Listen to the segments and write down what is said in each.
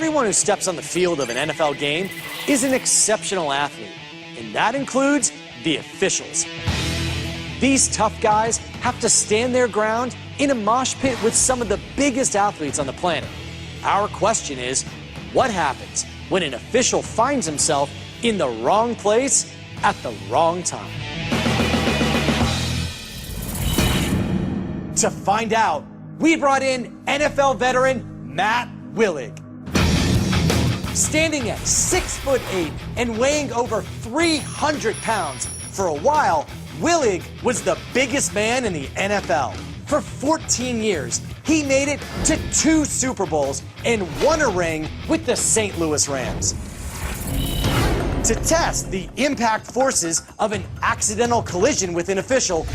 Everyone who steps on the field of an NFL game is an exceptional athlete, and that includes the officials. These tough guys have to stand their ground in a mosh pit with some of the biggest athletes on the planet. Our question is, what happens when an official finds himself in the wrong place at the wrong time? To find out, we brought in NFL veteran Matt Willig. Standing at 6'8" and weighing over 300 pounds, for a while, Willig was the biggest man in the NFL. For 14 years, he made it to 2 Super Bowls and won a ring with the St. Louis Rams. To test the impact forces of an accidental collision with an official,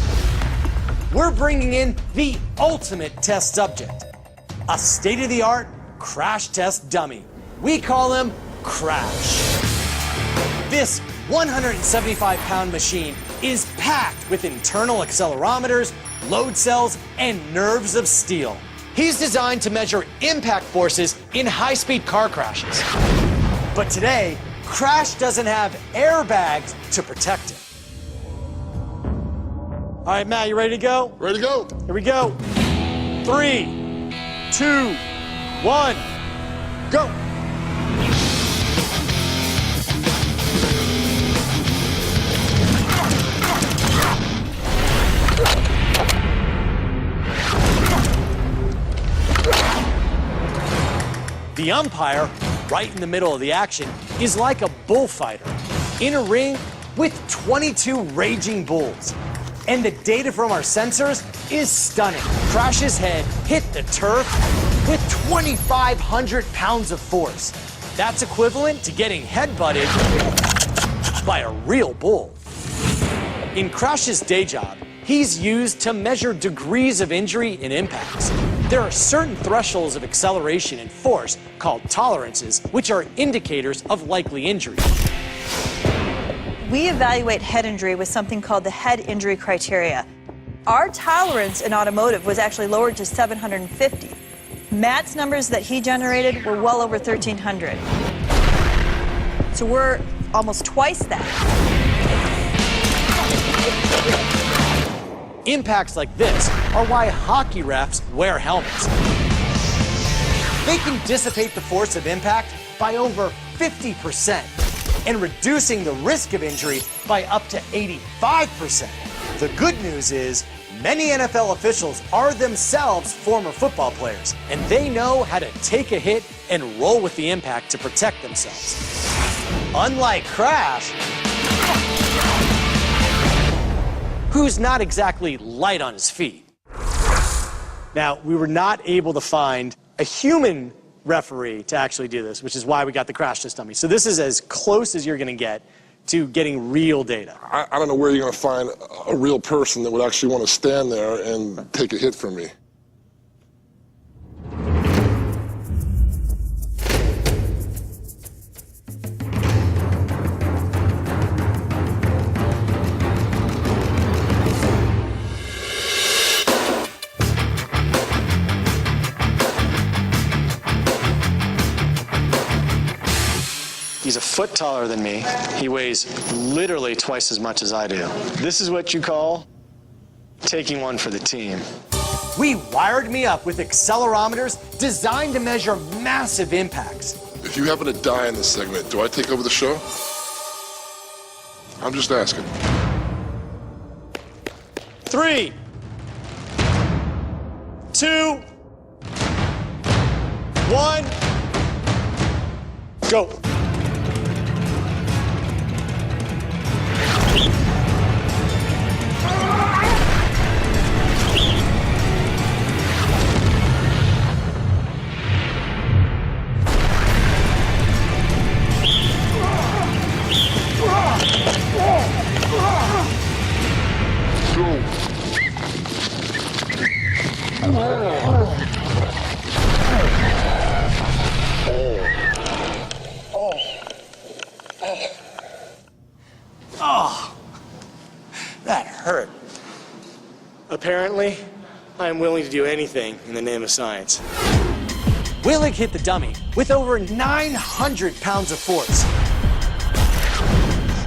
we're bringing in the ultimate test subject, a state-of-the-art crash test dummy. We call him Crash. This 175-pound machine is packed with internal accelerometers, load cells, and nerves of steel. He's designed to measure impact forces in high-speed car crashes. But today, Crash doesn't have airbags to protect him. All right, Matt, you ready to go? Ready to go. Here we go. 3, 2, 1, go. The umpire, right in the middle of the action, is like a bullfighter in a ring with 22 raging bulls. And the data from our sensors is stunning. Crash's head hit the turf with 2,500 pounds of force. That's equivalent to getting headbutted by a real bull. In Crash's day job, he's used to measure degrees of injury in impacts. There are certain thresholds of acceleration and force, called tolerances, which are indicators of likely injury. We evaluate head injury with something called the head injury criteria. Our tolerance in automotive was actually lowered to 750. Matt's numbers that he generated were well over 1,300. So we're almost twice that. Impacts like this are why hockey refs wear helmets. They can dissipate the force of impact by over 50% and reducing the risk of injury by up to 85%. The good news is many NFL officials are themselves former football players, and they know how to take a hit and roll with the impact to protect themselves. Unlike Crash, who's not exactly light on his feet. Now, we were not able to find a human referee to actually do this, which is why we got the crash test dummy. So this is as close as you're going to get to getting real data. I don't know where you're going to find a real person that would actually want to stand there and take a hit from me. He's a foot taller than me. He weighs literally twice as much as I do. This is what you call taking one for the team. We wired me up with accelerometers designed to measure massive impacts. If you happen to die in this segment, do I take over the show? I'm just asking. 3, 2, 1, go. Oh, that hurt. Apparently, I am willing to do anything in the name of science. Willig hit the dummy with over 900 pounds of force.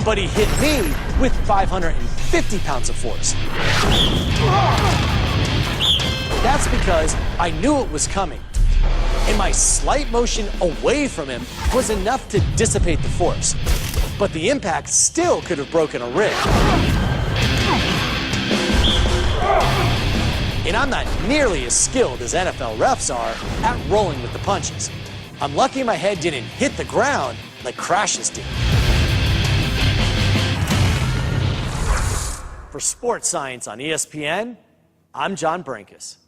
But he hit me with 550 pounds of force. That's because I knew it was coming, and my slight motion away from him was enough to dissipate the force. But the impact still could have broken a rib. And I'm not nearly as skilled as NFL refs are at rolling with the punches. I'm lucky my head didn't hit the ground like Crash's did. For Sports Science on ESPN, I'm John Brinkus.